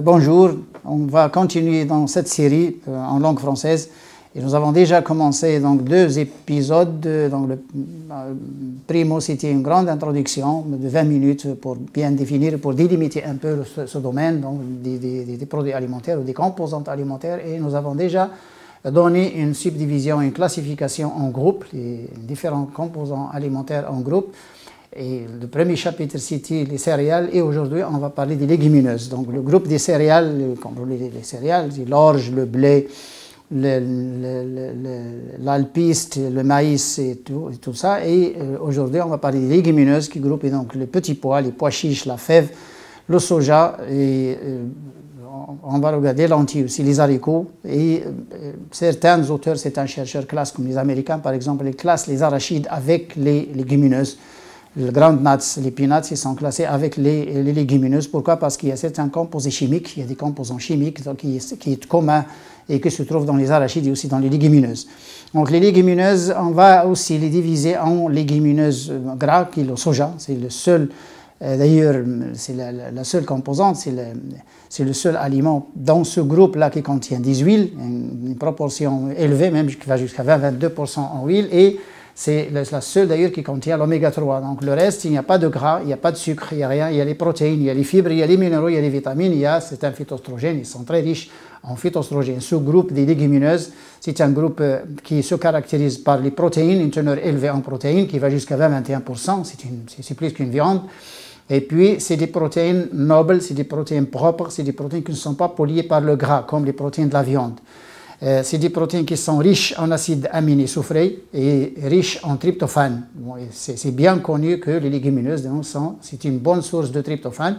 Bonjour, on va continuer dans cette série en langue française et nous avons déjà commencé donc 2 épisodes. Donc le primo, c'était une grande introduction de 20 minutes pour bien définir, pour délimiter un peu ce domaine donc des produits alimentaires ou des composantes alimentaires, et nous avons déjà donné une subdivision, une classification en groupes, les différents composants alimentaires en groupe. Et le premier chapitre, c'était les céréales, et aujourd'hui, on va parler des légumineuses. Donc, le groupe des céréales, les céréales, c'est l'orge, le blé, l'alpiste, le maïs et tout ça. Et aujourd'hui, on va parler des légumineuses qui groupent donc les petits pois, les pois chiches, la fève, le soja, et on va regarder les lentilles aussi, les haricots. Et certains auteurs, certains chercheurs classent, comme les Américains par exemple, ils classent les arachides avec les légumineuses. Les groundnuts, les peanuts, ils sont classés avec les légumineuses. Pourquoi? Parce qu'il y a certains composés chimiques, il y a des composants chimiques qui sont communs et qui se trouvent dans les arachides et aussi dans les légumineuses. Donc les légumineuses, on va aussi les diviser en légumineuses gras, qui est le soja. C'est le seul, d'ailleurs, c'est la seule composante, c'est le seul aliment dans ce groupe-là qui contient des huiles, une proportion élevée, même qui va jusqu'à 20-22% en huile, et c'est la seule d'ailleurs qui contient l'oméga 3. Donc le reste, il n'y a pas de gras, il n'y a pas de sucre, il n'y a rien. Il y a les protéines, il y a les fibres, il y a les minéraux, il y a les vitamines, il y a certains phytoestrogènes, ils sont très riches en phytoestrogènes. Ce groupe des légumineuses, c'est un groupe qui se caractérise par les protéines, une teneur élevée en protéines qui va jusqu'à 20-21%, c'est plus qu'une viande. Et puis, c'est des protéines nobles, c'est des protéines propres, c'est des protéines qui ne sont pas polluées par le gras, comme les protéines de la viande. C'est des protéines qui sont riches en acides aminés soufrés et riches en tryptophane. Bon, c'est bien connu que les légumineuses, c'est une bonne source de tryptophane.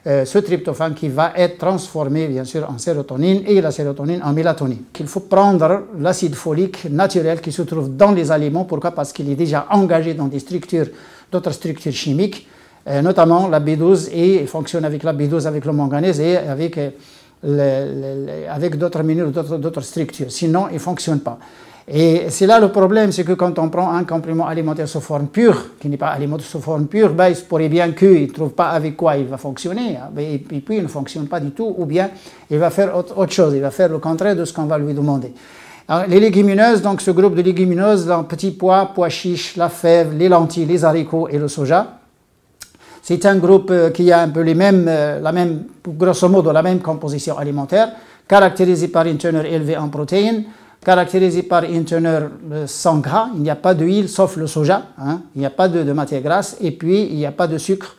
Ce tryptophane qui va être transformé, bien sûr, en sérotonine, et la sérotonine en mélatonine. Il faut prendre l'acide folique naturel qui se trouve dans les aliments. Pourquoi? Parce qu'il est déjà engagé dans d'autres structures chimiques, notamment la B12, et il fonctionne avec la B12, avec le manganèse et avec d'autres minéraux, d'autres structures. Sinon, il ne fonctionne pas. Et c'est là le problème, c'est que quand on prend un complément alimentaire sous forme pure, qui n'est pas alimentaire sous forme pure, ben, il se pourrait bien qu'il ne trouve pas avec quoi il va fonctionner, et puis il ne fonctionne pas du tout, ou bien il va faire autre chose, il va faire le contraire de ce qu'on va lui demander. Alors, les légumineuses, donc ce groupe de légumineuses, dans petits pois, pois chiches, la fève, les lentilles, les haricots et le soja, c'est un groupe qui a un peu grosso modo la même composition alimentaire, caractérisé par une teneur élevée en protéines, caractérisé par une teneur sans gras. Il n'y a pas d'huile sauf le soja, il n'y a pas de matière grasse, et puis il n'y a pas de sucre.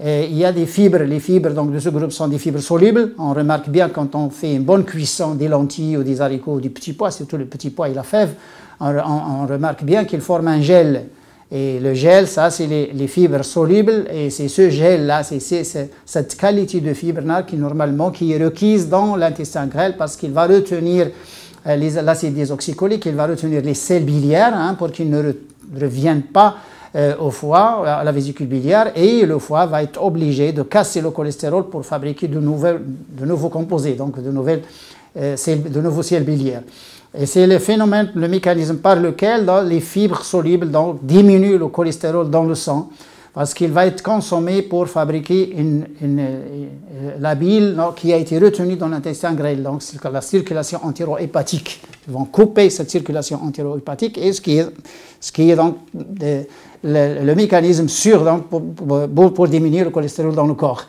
Il y a des fibres. Les fibres donc, de ce groupe sont des fibres solubles. On remarque bien quand on fait une bonne cuisson des lentilles ou des haricots ou des petits pois, surtout les petits pois et la fève, on remarque bien qu'ils forment un gel. Et le gel, ça, c'est les fibres solubles, et c'est ce gel-là, c'est cette qualité de fibre-là qui est requise dans l'intestin grêle, parce qu'il va retenir l'acide désoxycholique, il va retenir les sels biliaires pour qu'ils ne reviennent pas au foie, à la vésicule biliaire, et le foie va être obligé de casser le cholestérol pour fabriquer de nouveaux composés, donc de nouveaux sels biliaires. Et c'est le phénomène, le mécanisme par lequel les fibres solubles diminuent le cholestérol dans le sang, parce qu'il va être consommé pour fabriquer la bile qui a été retenue dans l'intestin grêle, donc c'est la circulation entéro-hépatique. Ils vont couper cette circulation entéro-hépatique, et ce qui est donc le mécanisme sûr donc, pour diminuer le cholestérol dans le corps.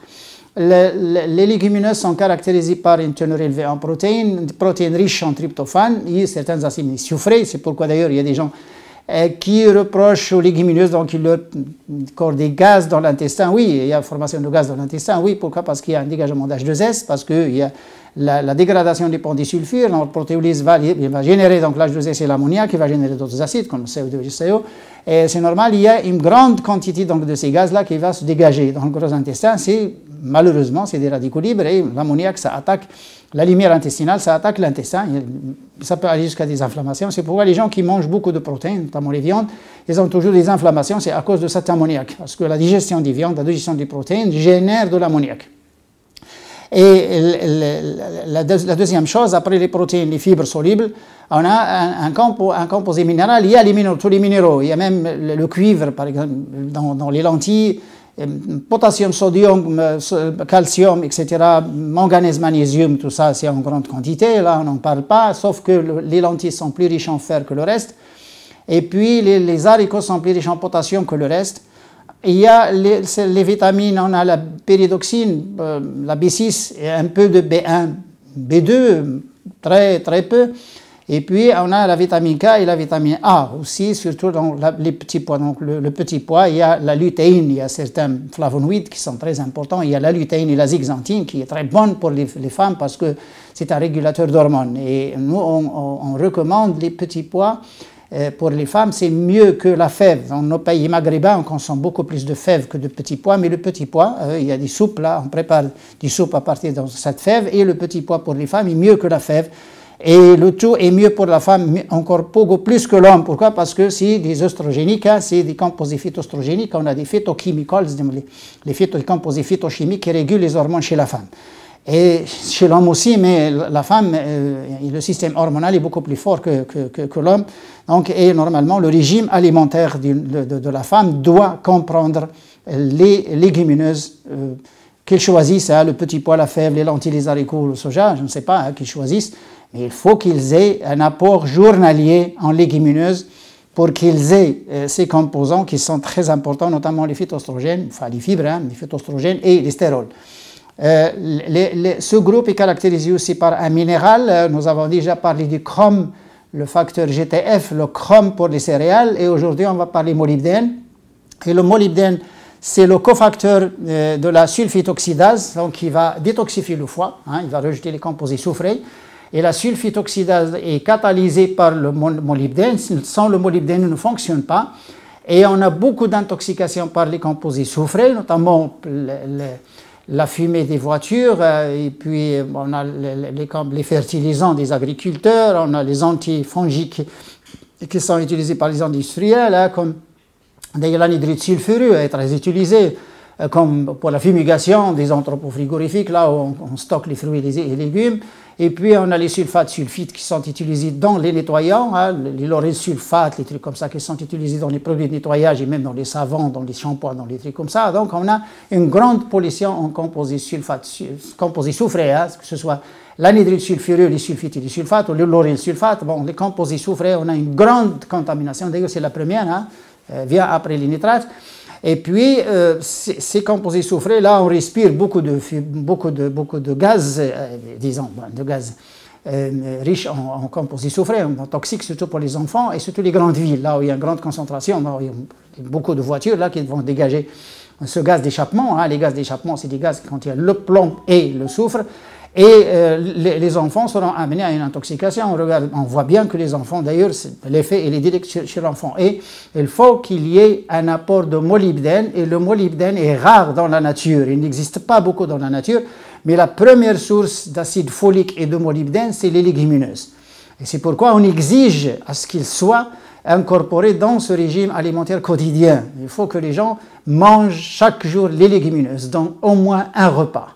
Les légumineuses sont caractérisées par une teneur élevée en protéines riches en tryptophane et certains acides aminés soufrés. C'est pourquoi d'ailleurs il y a des gens qui reprochent aux légumineuses qu'ils leur accordent des gaz dans l'intestin. Oui, il y a formation de gaz dans l'intestin. Oui, pourquoi? Parce qu'il y a un dégagement d'H2S, parce qu'il y a la dégradation des ponts disulfure. Notre protéolyse va générer donc l'H2S et l'ammoniac, qui va générer d'autres acides comme le CO2 et le CO. Et c'est normal, il y a une grande quantité donc, de ces gaz-là qui va se dégager dans le gros intestin. Malheureusement, c'est des radicaux libres, et l'ammoniac, ça attaque la lumière intestinale, ça attaque l'intestin. Ça peut aller jusqu'à des inflammations. C'est pourquoi les gens qui mangent beaucoup de protéines, notamment les viandes, ils ont toujours des inflammations. C'est à cause de cet ammoniac. Parce que la digestion des viandes, la digestion des protéines génère de l'ammoniac. Et la deuxième chose, après les protéines, les fibres solubles, on a un composé minéral. Il y a tous les minéraux. Il y a même le cuivre, par exemple, dans les lentilles. potassium, sodium, calcium, etc., manganèse, magnésium, tout ça c'est en grande quantité, là on n'en parle pas, sauf que les lentilles sont plus riches en fer que le reste. Et puis les haricots sont plus riches en potassium que le reste. Il y a les vitamines, on a la pyridoxine, la B6 et un peu de B1, B2, très peu. Et puis on a la vitamine K et la vitamine A aussi, surtout dans les petits pois. Donc le petit pois, il y a la lutéine, il y a certains flavonoïdes qui sont très importants. Il y a la lutéine et la zeaxanthine qui est très bonne pour les femmes parce que c'est un régulateur d'hormones. Et nous, on recommande les petits pois. Pour les femmes, c'est mieux que la fève. Dans nos pays maghrébins, on consomme beaucoup plus de fèves que de petits pois, mais le petit pois, il y a des soupes là, on prépare des soupes à partir de cette fève, et le petit pois pour les femmes est mieux que la fève. Et le tout est mieux pour la femme, encore beaucoup plus que l'homme. Pourquoi? Parce que c'est des oestrogéniques, hein, c'est des composés phytoestrogéniques, on a des phytochemicals, les composés phytochimiques qui régulent les hormones chez la femme. Et chez l'homme aussi, mais la femme, le système hormonal est beaucoup plus fort que l'homme. Donc, et normalement, le régime alimentaire de la femme doit comprendre les légumineuses qu'ils choisissent, hein, le petit pois, la fève, les lentilles, les haricots, le soja, je ne sais pas, hein, qu'ils choisissent. Mais il faut qu'ils aient un apport journalier en légumineuses pour qu'ils aient ces composants qui sont très importants, notamment les phytoestrogènes, enfin les fibres, hein, les phytoestrogènes et les stérols. Ce groupe est caractérisé aussi par un minéral. Nous avons déjà parlé du chrome, le facteur GTF, le chrome pour les céréales, et aujourd'hui on va parler molybdène. Et le molybdène, c'est le cofacteur de la sulfitoxydase, donc il va détoxifier le foie, hein, il va rejeter les composés soufrés. Et la sulfitoxydase est catalysée par le molybdène. Sans le molybdène, il ne fonctionne pas. Et on a beaucoup d'intoxications par les composés soufrés, notamment la fumée des voitures, et puis on a les fertilisants des agriculteurs, on a les antifongiques qui sont utilisés par les industriels, hein, comme d'ailleurs l'anhydride sulfureux est très utilisé comme pour la fumigation des entrepôts frigorifiques, là où on stocke les fruits et les légumes. Et puis on a les sulfates sulfites qui sont utilisés dans les nettoyants, hein, les lauryl sulfates, les trucs comme ça qui sont utilisés dans les produits de nettoyage et même dans les savons, dans les shampoings, dans les trucs comme ça. Donc on a une grande pollution en composés soufrés, hein, que ce soit l'anhydride sulfureux, les sulfites et les sulfates, ou le lauryl sulfate. Bon, les composés soufrés, on a une grande contamination. D'ailleurs, c'est la première, hein, vient après les nitrates. Et puis, ces composés soufrés, là, on respire beaucoup de gaz, disons, de gaz riches en composés soufrés, toxiques, surtout pour les enfants et surtout les grandes villes, là où il y a une grande concentration, là où il y a beaucoup de voitures là, qui vont dégager ce gaz d'échappement. Hein. Les gaz d'échappement, c'est des gaz qui contiennent le plomb et le soufre. Et les enfants seront amenés à une intoxication. On voit bien que les enfants, d'ailleurs, l'effet est direct chez l'enfant. Et il faut qu'il y ait un apport de molybdène. Et le molybdène est rare dans la nature. Il n'existe pas beaucoup dans la nature. Mais la première source d'acide folique et de molybdène, c'est les légumineuses. Et c'est pourquoi on exige à ce qu'ils soient incorporés dans ce régime alimentaire quotidien. Il faut que les gens mangent chaque jour les légumineuses, donc au moins un repas.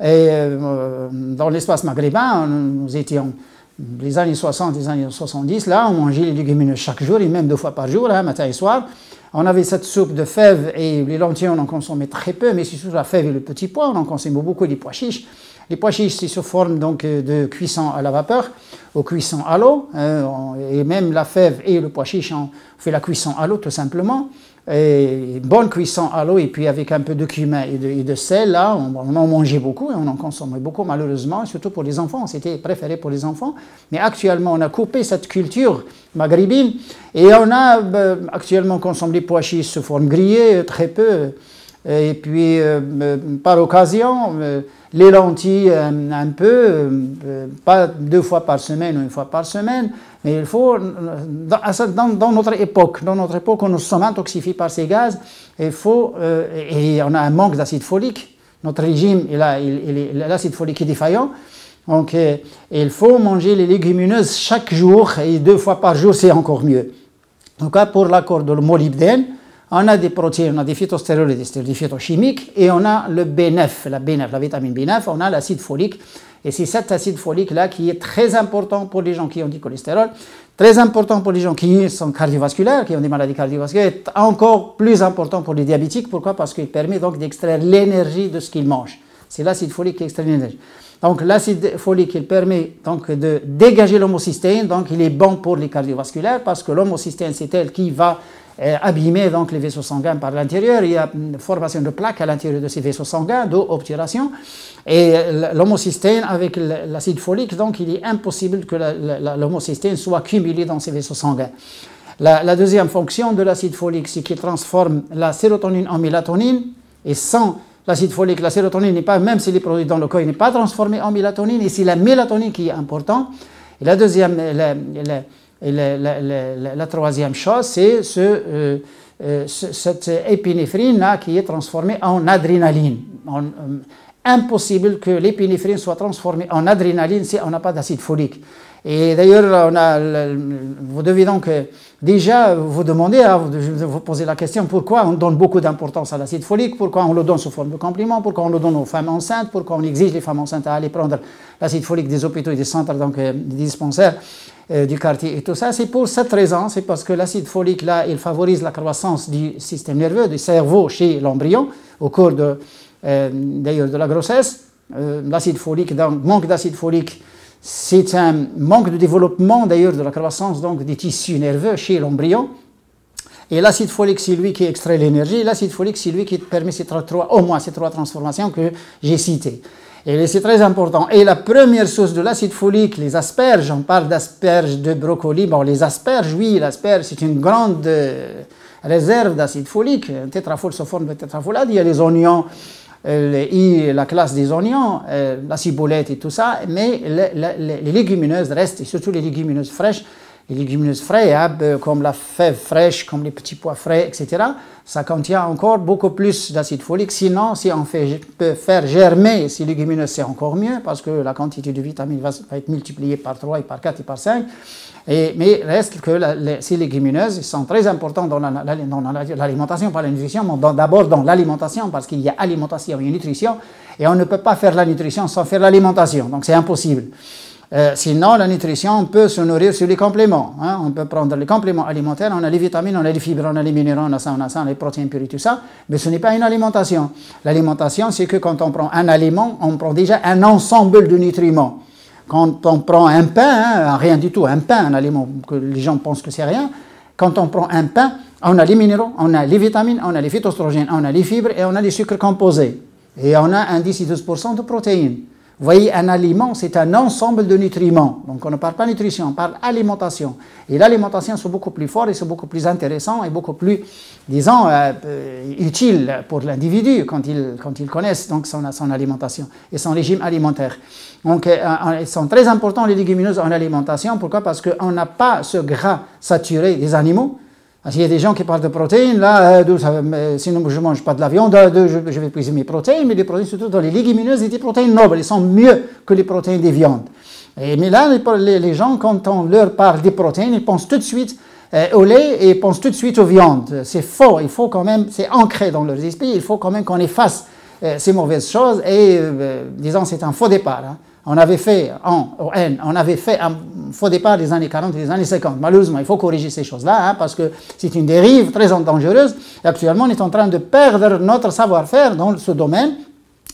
Et dans l'espace maghrébin, nous étions les années 60, les années 70, là, on mangeait les légumineuses chaque jour, et même 2 fois par jour, hein, matin et soir. On avait cette soupe de fèves, et les lentilles, on en consommait très peu, mais c'est surtout la fève et le petit pois, on en consommait beaucoup, les pois chiches. Les pois chiches, c'est sous forme donc, de cuisson à la vapeur, ou cuisson à l'eau, et même la fève et le pois chiche, on fait la cuisson à l'eau tout simplement. Et bonne cuisson à l'eau et puis avec un peu de cumin et de sel, là, on en mangeait beaucoup et on en consommait beaucoup malheureusement, surtout pour les enfants, c'était préféré pour les enfants. Mais actuellement, on a coupé cette culture maghrébine et on a actuellement consommé les pois chiches sous forme grillée, très peu. Et puis, par occasion, les lentilles un peu, pas 2 fois par semaine ou 1 fois par semaine, mais il faut, dans notre époque, où nous sommes intoxifiés par ces gaz, il faut, et on a un manque d'acide folique, notre régime, l'acide folique est défaillant, donc il faut manger les légumineuses chaque jour, et 2 fois par jour, c'est encore mieux. Donc pour l'accord de molybdène, on a des protéines, on a des phytostérols, des phytochimiques, et on a le B9, la vitamine B9, on a l'acide folique Et c'est cet acide folique-là qui est très important pour les gens qui ont du cholestérol, très important pour les gens qui sont cardiovasculaires, qui ont des maladies cardiovasculaires, et encore plus important pour les diabétiques. Pourquoi? Parce qu'il permet donc d'extraire l'énergie de ce qu'ils mangent. C'est l'acide folique qui extrait l'énergie. Donc l'acide folique, il permet donc de dégager l'homocystéine, donc il est bon pour les cardiovasculaires parce que l'homocystéine, c'est elle qui va abîmer donc les vaisseaux sanguins par l'intérieur. Il y a une formation de plaques à l'intérieur de ces vaisseaux sanguins, d'eau, obturation. Et l'homocystéine avec l'acide folique, donc il est impossible que l'homocystéine soit cumulée dans ces vaisseaux sanguins. La deuxième fonction de l'acide folique, c'est qu'il transforme la sérotonine en mélatonine. Et sans l'acide folique, la sérotonine n'est pas, même s'il est produit dans le corps, il n'est pas transformé en mélatonine. Et c'est la mélatonine qui est importante. Et la deuxième, la troisième chose, c'est cette épinéphrine-là qui est transformée en adrénaline. Impossible que l'épinéphrine soit transformée en adrénaline si on n'a pas d'acide folique. Et d'ailleurs, vous devez donc déjà vous demander, vous poser la question pourquoi on donne beaucoup d'importance à l'acide folique, pourquoi on le donne sous forme de complément, pourquoi on le donne aux femmes enceintes, pourquoi on exige les femmes enceintes à aller prendre l'acide folique des hôpitaux et des centres, donc des dispensaires du quartier et tout ça. C'est pour cette raison, c'est parce que l'acide folique, là, il favorise la croissance du système nerveux, du cerveau chez l'embryon au cours d'ailleurs de la grossesse. L'acide folique, donc manque d'acide folique, c'est un manque de développement d'ailleurs de la croissance donc, des tissus nerveux chez l'embryon. Et l'acide folique, c'est lui qui extrait l'énergie. L'acide folique, c'est lui qui permet au moins ces trois transformations que j'ai citées. Et c'est très important. Et la première source de l'acide folique, les asperges, on parle d'asperges de brocoli. Bon, les asperges, oui, l'asperge, c'est une grande réserve d'acide folique. Un tétrafol sous forme de tétrafolate. Il y a les oignons, la classe des oignons, la ciboulette et tout ça, mais les légumineuses restent, et surtout les légumineuses fraîches, les légumineuses fraillables, comme la fève fraîche, comme les petits pois frais, etc., ça contient encore beaucoup plus d'acide folique. Sinon, si on peut faire germer ces légumineuses, c'est encore mieux, parce que la quantité de vitamines va être multipliée par 3 et par 4 et par 5. Mais reste que ces légumineuses sont très importantes dans l'alimentation, pas la nutrition, mais d'abord dans l'alimentation, parce qu'il y a alimentation et nutrition, et on ne peut pas faire la nutrition sans faire l'alimentation, donc c'est impossible. Sinon, la nutrition, on peut se nourrir sur les compléments. Hein. On peut prendre les compléments alimentaires, on a les vitamines, on a les fibres, on a les minéraux, on a ça, les protéines pures et tout ça, mais ce n'est pas une alimentation. L'alimentation, c'est que quand on prend un aliment, on prend déjà un ensemble de nutriments. Quand on prend un pain, rien du tout, un pain, un aliment que les gens pensent que c'est rien, quand on prend un pain, on a les minéraux, on a les vitamines, on a les phytoestrogènes, on a les fibres et on a les sucres composés. Et on a un 10 à 12% de protéines. Vous voyez, un aliment, c'est un ensemble de nutriments. Donc on ne parle pas nutrition, on parle alimentation. Et l'alimentation, c'est beaucoup plus fort et c'est beaucoup plus intéressant et beaucoup plus, disons, utile pour l'individu quand il connaisse donc son alimentation et son régime alimentaire. Donc ils sont très importants les légumineuses en alimentation. Pourquoi? Parce qu'on n'a pas ce gras saturé des animaux. Il y a des gens qui parlent de protéines, là, sinon je ne mange pas de la viande, je vais puiser mes protéines, mais les protéines, surtout dans les légumineuses, et des protéines nobles, elles sont mieux que les protéines des viandes. Mais là, les gens, quand on leur parle des protéines, ils pensent tout de suite au lait et ils pensent tout de suite aux viandes. C'est faux, il faut quand même, c'est ancré dans leur esprit, il faut quand même qu'on efface ces mauvaises choses et, disons, c'est un faux départ. Hein. On avait fait un faux départ des années 40 et des années 50. Malheureusement, il faut corriger ces choses-là, hein, parce que c'est une dérive très dangereuse. Et actuellement, on est en train de perdre notre savoir-faire dans ce domaine,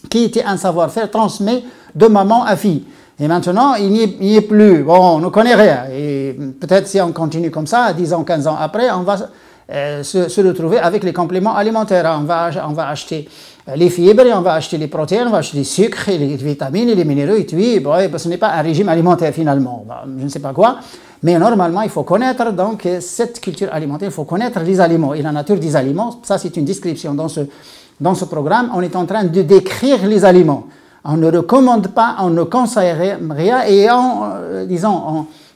qui était un savoir-faire transmis de maman à fille. Et maintenant, il n'y est plus. Bon, on ne connaît rien. Et peut-être si on continue comme ça, 10 ans, 15 ans après, on va se retrouver avec les compléments alimentaires. On va acheter les fibres, on va acheter les protéines, on va acheter les sucres, les vitamines et les minéraux, et puis bon, ce n'est pas un régime alimentaire finalement, je ne sais pas quoi, mais normalement il faut connaître donc cette culture alimentaire, il faut connaître les aliments et la nature des aliments. Ça c'est une description dans ce programme. On est en train de décrire les aliments, on ne recommande pas, on ne conseille rien et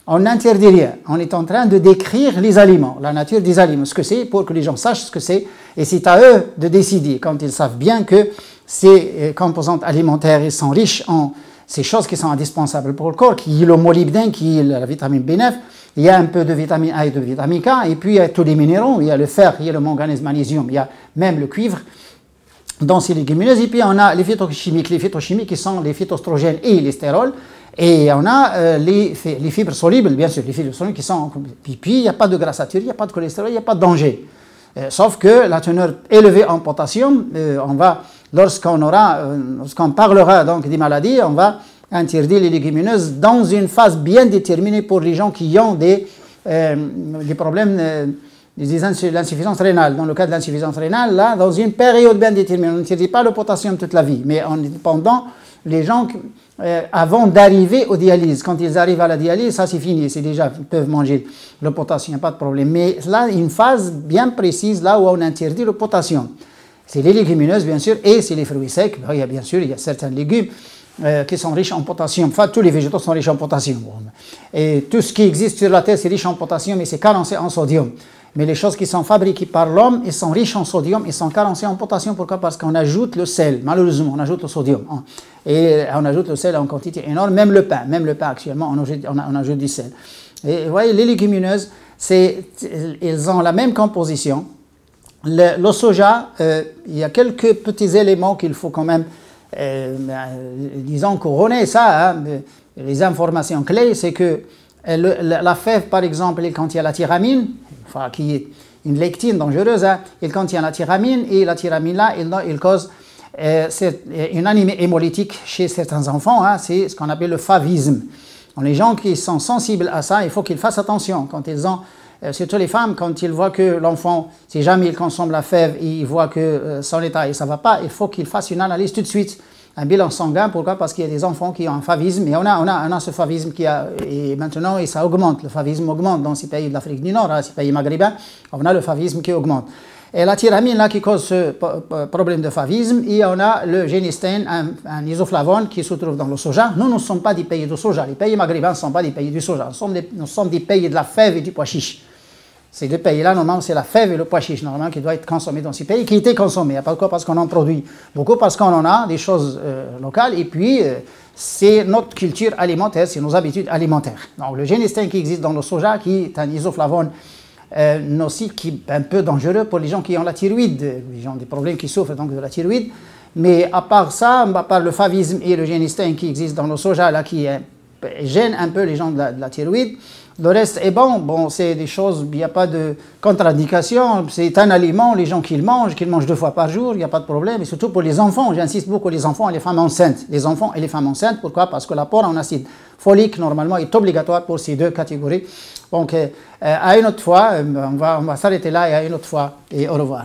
on n'interdit rien. On est en train de décrire les aliments, la nature des aliments, ce que c'est, pour que les gens sachent ce que c'est. Et c'est à eux de décider, quand ils savent bien que ces composantes alimentaires ils sont riches en ces choses qui sont indispensables pour le corps, qui est le molybdène, qui est la vitamine B9, il y a un peu de vitamine A et de vitamine K, et puis il y a tous les minéraux, il y a le fer, il y a le manganèse, magnésium, il y a même le cuivre. dans ces légumineuses. Et puis on a les phytochimiques qui sont les phytoestrogènes et les stérols. Et on a les fibres solubles, bien sûr, les fibres solubles qui sont... Puis il n'y a pas de gras saturé, il n'y a pas de cholestérol, il n'y a pas de danger. Sauf que la teneur élevée en potassium, lorsqu'on parlera donc des maladies, on va interdire les légumineuses dans une phase bien déterminée pour les gens qui ont des problèmes de l'insuffisance rénale. Dans le cas de l'insuffisance rénale, là, dans une période bien déterminée, on n'interdit pas le potassium toute la vie, mais pendant les gens avant d'arriver aux dialyses. Quand ils arrivent à la dialyse, ça c'est fini, c'est déjà, ils peuvent manger le potassium, pas de problème. Mais là, une phase bien précise, là où on interdit le potassium. C'est les légumineuses, bien sûr, et c'est les fruits secs. Bien sûr, il y a certains légumes qui sont riches en potassium. Enfin, tous les végétaux sont riches en potassium. Et tout ce qui existe sur la Terre, c'est riche en potassium et c'est carencé en sodium. Mais les choses qui sont fabriquées par l'homme, ils sont riches en sodium, ils sont carencés en potassium. Pourquoi? Parce qu'on ajoute le sel. Malheureusement, on ajoute le sodium. Et on ajoute le sel en quantité énorme. Même le pain actuellement, on ajoute du sel. Et vous voyez, les légumineuses, ils ont la même composition. Le soja, il y a quelques petits éléments qu'il faut quand même, disons, couronner ça. Hein. Les informations clés, c'est que la fève, par exemple, quand il y a la tyramine, enfin, qui est une lectine dangereuse, hein, il contient la tyramine, et la tyramine là, il cause une anémie hémolytique chez certains enfants, hein, c'est ce qu'on appelle le favisme. Donc, les gens qui sont sensibles à ça, il faut qu'ils fassent attention quand ils ont, surtout les femmes, quand ils voient que l'enfant, si jamais il consomme la fève et il voit que son état ça ne va pas, il faut qu'ils fassent une analyse tout de suite. Un bilan sanguin, pourquoi? Parce qu'il y a des enfants qui ont un favisme, et on a ce favisme et maintenant, et ça augmente, le favisme augmente dans ces pays de l'Afrique du Nord, hein, ces pays maghrébins, on a le favisme qui augmente. Et la tyramine, là, qui cause ce problème de favisme, et on a le génistène, un isoflavone qui se trouve dans le soja. Nous ne sommes pas des pays du soja, les pays maghrébins ne sont pas des pays du soja, nous sommes des pays de la fève et du pois chiche. Ces deux pays-là, normalement, c'est la fève et le pois chiche, normalement, qui doit être consommé dans ces pays, qui étaient consommés. Pourquoi? Parce qu'on en produit beaucoup, parce qu'on en a des choses locales, et puis c'est notre culture alimentaire, c'est nos habitudes alimentaires. Donc le génistène qui existe dans le soja, qui est un isoflavone nocif, qui est un peu dangereux pour les gens qui ont la thyroïde, les gens des problèmes qui souffrent donc de la thyroïde. Mais à part ça, à part le favisme et le génistène qui existe dans le soja, là, qui gêne un peu les gens de la thyroïde, le reste est bon. Bon, c'est des choses, il n'y a pas de contre-indication, c'est un aliment, les gens qui le mangent 2 fois par jour, il n'y a pas de problème, et surtout pour les enfants, j'insiste beaucoup, les enfants et les femmes enceintes. Les enfants et les femmes enceintes, pourquoi? Parce que l'apport en acide folique, normalement, est obligatoire pour ces deux catégories. Donc, à une autre fois, on va s'arrêter là, et à une autre fois, et au revoir.